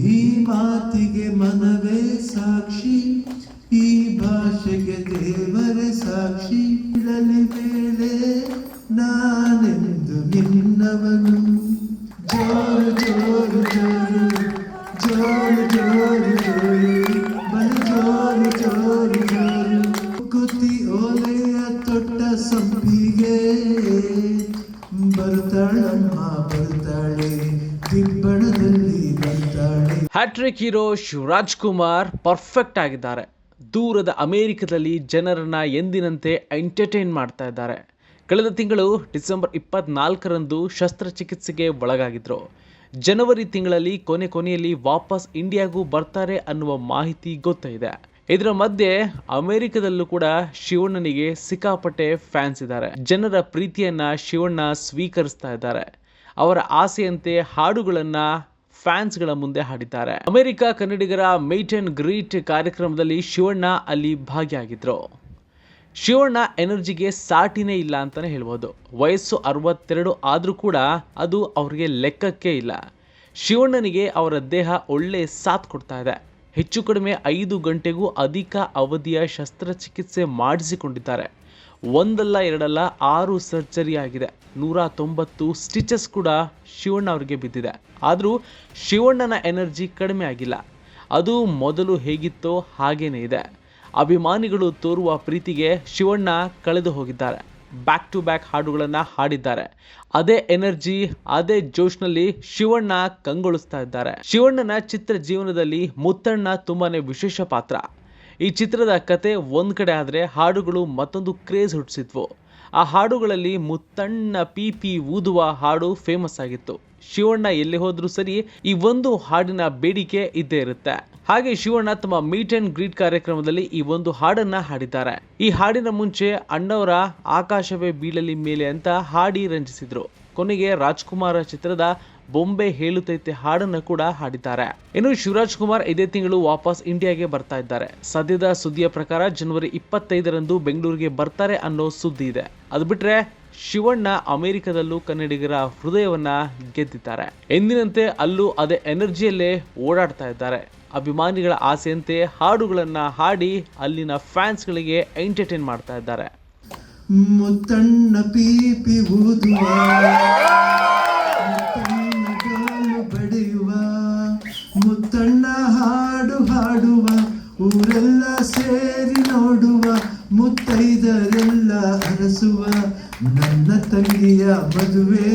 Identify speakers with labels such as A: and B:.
A: ಈ ಮಾತಿಗೆ ಮನವೇ ಸಾಕ್ಷಿ, ಈ ಭಾಷೆಗೆ ದೇವರೇ ಸಾಕ್ಷಿ. ಇಡಲಿ ಮೇಲೆ ನಾನೆಂದು ನಿನ್ನವನು. ಜೋರು ಜೋರು ಜೋರು ಜೋರು ಜೋರು ಜೋರು ಬಲಿ ಜೋರು ಜೋರು ಜೋರು. ಕುತಿ ಓಲೆಯ ತೊಟ್ಟ ಸಂಪಿಗೆ ಬರ್ತಾಳಮ್ಮ ಬರ್ತಾಳೆ, ದಿಬ್ಬಣದಲ್ಲಿ ಬರ್ತಾಳೆ.
B: Hattrick hero Shivaraj Kumar perfect ಆಗಿದ್ದಾರೆ. ದೂರದ ಅಮೆರಿಕದಲ್ಲಿ ಜನರನ್ನ ಎಂದಿನಂತೆ ಎಂಟರ್ಟೈನ್ ಮಾಡ್ತಾ ಇದ್ದಾರೆ. ಕಳೆದ ತಿಂಗಳು ಡಿಸೆಂಬರ್ 24ರಂದು ಶಸ್ತ್ರಚಿಕಿತ್ಸೆಗೆ ಒಳಗಾಗಿದ್ರು. ಜನವರಿ ತಿಂಗಳಲ್ಲಿ ಕೊನೆಯಲ್ಲಿ ವಾಪಸ್ ಇಂಡಿಯಾಗೂ ಬರ್ತಾರೆ ಅನ್ನುವ ಮಾಹಿತಿ ಗೊತ್ತಿದೆ. ಇದರ ಮಧ್ಯೆ ಅಮೆರಿಕದಲ್ಲೂ ಕೂಡ ಶಿವಣ್ಣನಿಗೆ ಸಿಕ್ಕಾಪಟ್ಟೆ ಫ್ಯಾನ್ಸ್ ಇದ್ದಾರೆ. ಜನರ ಪ್ರೀತಿಯನ್ನ ಶಿವಣ್ಣ ಸ್ವೀಕರಿಸ್ತಾ ಇದ್ದಾರೆ. ಅವರ ಆಸೆಯಂತೆ ಹಾಡುಗಳನ್ನ ಫ್ಯಾನ್ಸ್ಗಳ ಮುಂದೆ ಹಾಡಿದ್ದಾರೆ. ಅಮೆರಿಕ ಕನ್ನಡಿಗರ ಮೀಟ್ ಅಂಡ್ ಗ್ರೀಟ್ ಕಾರ್ಯಕ್ರಮದಲ್ಲಿ ಶಿವಣ್ಣ ಅಲ್ಲಿ ಭಾಗಿಯಾಗಿದ್ರು. ಶಿವಣ್ಣ ಎನರ್ಜಿಗೆ ಸಾಟಿನೇ ಇಲ್ಲ ಅಂತಾನೆ ಹೇಳ್ಬೋದು. ವಯಸ್ಸು 62 ಆದರೂ ಕೂಡ ಅದು ಅವ್ರಿಗೆ ಲೆಕ್ಕಕ್ಕೆ ಇಲ್ಲ. ಶಿವಣ್ಣನಿಗೆ ಅವರ ದೇಹ ಒಳ್ಳೆ ಸಾಥ್ ಕೊಡ್ತಾ ಇದೆ. ಹೆಚ್ಚು ಕಡಿಮೆ 5 ಗಂಟೆಗೂ ಅಧಿಕ ಅವಧಿಯ ಶಸ್ತ್ರಚಿಕಿತ್ಸೆ ಮಾಡಿಸಿಕೊಂಡಿದ್ದಾರೆ. ಒಂದಲ್ಲ ಎರಡಲ್ಲ 6 ಸರ್ಜರಿ ಆಗಿದೆ. 190 ಸ್ಟಿಚಸ್ ಕೂಡ ಶಿವಣ್ಣ ಅವರಿಗೆ ಬಿದ್ದಿದೆ. ಆದರೂ ಶಿವಣ್ಣನ ಎನರ್ಜಿ ಕಡಿಮೆ ಆಗಿಲ್ಲ. ಅದು ಮೊದಲು ಹೇಗಿತ್ತೋ ಹಾಗೇನೇ ಇದೆ. ಅಭಿಮಾನಿಗಳು ತೋರುವ ಪ್ರೀತಿಗೆ ಶಿವಣ್ಣ ಕಳೆದು ಹೋಗಿದ್ದಾರೆ. ಬ್ಯಾಕ್ ಟು ಬ್ಯಾಕ್ ಹಾಡುಗಳನ್ನು ಹಾಡಿದ್ದಾರೆ. ಅದೇ ಎನರ್ಜಿ, ಅದೇ ಜೋಶ್ನಲ್ಲಿ ಶಿವಣ್ಣ ಕಂಗೊಳಿಸ್ತಾ ಇದ್ದಾರೆ. ಶಿವಣ್ಣನ ಚಿತ್ರ ಜೀವನದಲ್ಲಿ ಮುತ್ತಣ್ಣ ತುಂಬಾನೇ ವಿಶೇಷ ಪಾತ್ರ. ಈ ಚಿತ್ರದ ಕತೆ ಒಂದ್ ಕಡೆ ಆದರೆ ಹಾಡುಗಳು ಮತ್ತೊಂದು ಕ್ರೇಜ್ ಹುಟ್ಟಿಸಿದ್ವು. ಆ ಹಾಡುಗಳಲ್ಲಿ ಮುತ್ತಣ್ಣ ಪೀಪಿ ಊದುವ ಹಾಡು ಫೇಮಸ್ ಆಗಿತ್ತು. ಶಿವಣ್ಣ ಎಲ್ಲಿ ಹೋದ್ರೂ ಸರಿ ಈ ಒಂದು ಹಾಡಿನ ಬೇಡಿಕೆ ಇದ್ದೇ ಇರುತ್ತೆ. ಹಾಗೆ ಶಿವಣ್ಣ ತಮ್ಮ ಮೀಟ್ ಅಂಡ್ ಗ್ರೀಟ್ ಕಾರ್ಯಕ್ರಮದಲ್ಲಿ ಈ ಒಂದು ಹಾಡನ್ನ ಹಾಡಿದ್ದಾರೆ. ಈ ಹಾಡಿನ ಮುಂಚೆ ಅಣ್ಣವರ ಆಕಾಶವೇ ಬೀಳಲಿ ಮೇಲೆ ಅಂತ ಹಾಡಿ ರಂಜಿಸಿದ್ರು. ಕೊನೆಗೆ ರಾಜ್ಕುಮಾರ ಚಿತ್ರದ ಬೊಂಬೆ ಹೇಳುತ್ತೈತೆ ಹಾಡನ್ನು ಕೂಡ ಹಾಡಿದ್ದಾರೆ. ಇನ್ನು ಶಿವರಾಜ್ ಕುಮಾರ್ ಇದೇ ತಿಂಗಳು ವಾಪಸ್ ಇಂಡಿಯಾಗೆ ಬರ್ತಾ ಇದ್ದಾರೆ. ಸದ್ಯದ ಸುದ್ದಿಯ ಪ್ರಕಾರ ಜನವರಿ 25ರಂದು ಬೆಂಗಳೂರಿಗೆ ಬರ್ತಾರೆ ಅನ್ನೋ ಸುದ್ದಿ ಇದೆ. ಅದು ಬಿಟ್ರೆ ಶಿವಣ್ಣ ಅಮೆರಿಕದಲ್ಲೂ ಕನ್ನಡಿಗರ ಹೃದಯವನ್ನ ಗೆದ್ದಿದ್ದಾರೆ. ಎಂದಿನಂತೆ ಅಲ್ಲೂ ಅದೇ ಎನರ್ಜಿಯಲ್ಲೇ ಓಡಾಡ್ತಾ ಇದ್ದಾರೆ. ಅಭಿಮಾನಿಗಳ ಆಸೆಯಂತೆ ಹಾಡುಗಳನ್ನ ಹಾಡಿ ಅಲ್ಲಿನ ಫ್ಯಾನ್ಸ್ಗಳಿಗೆ ಎಂಟರ್ಟೈನ್ ಮಾಡ್ತಾ ಇದ್ದಾರೆ.
A: ಮುತ್ತಣ್ಣ ಪೀಪಿ ಊದುವ, ಮುತ್ತಣ್ಣ ಡೋಲು ಬಡಿಯುವ, ಮುತ್ತಣ್ಣ ಹಾಡು ಹಾಡುವ, ಊರೆಲ್ಲ ಸೇರಿ ನೋಡುವ, ಮುತ್ತೈದರೆಲ್ಲ ಅರಸುವ, ನನ್ನ ತಂಗಿಯ ಮದುವೆ.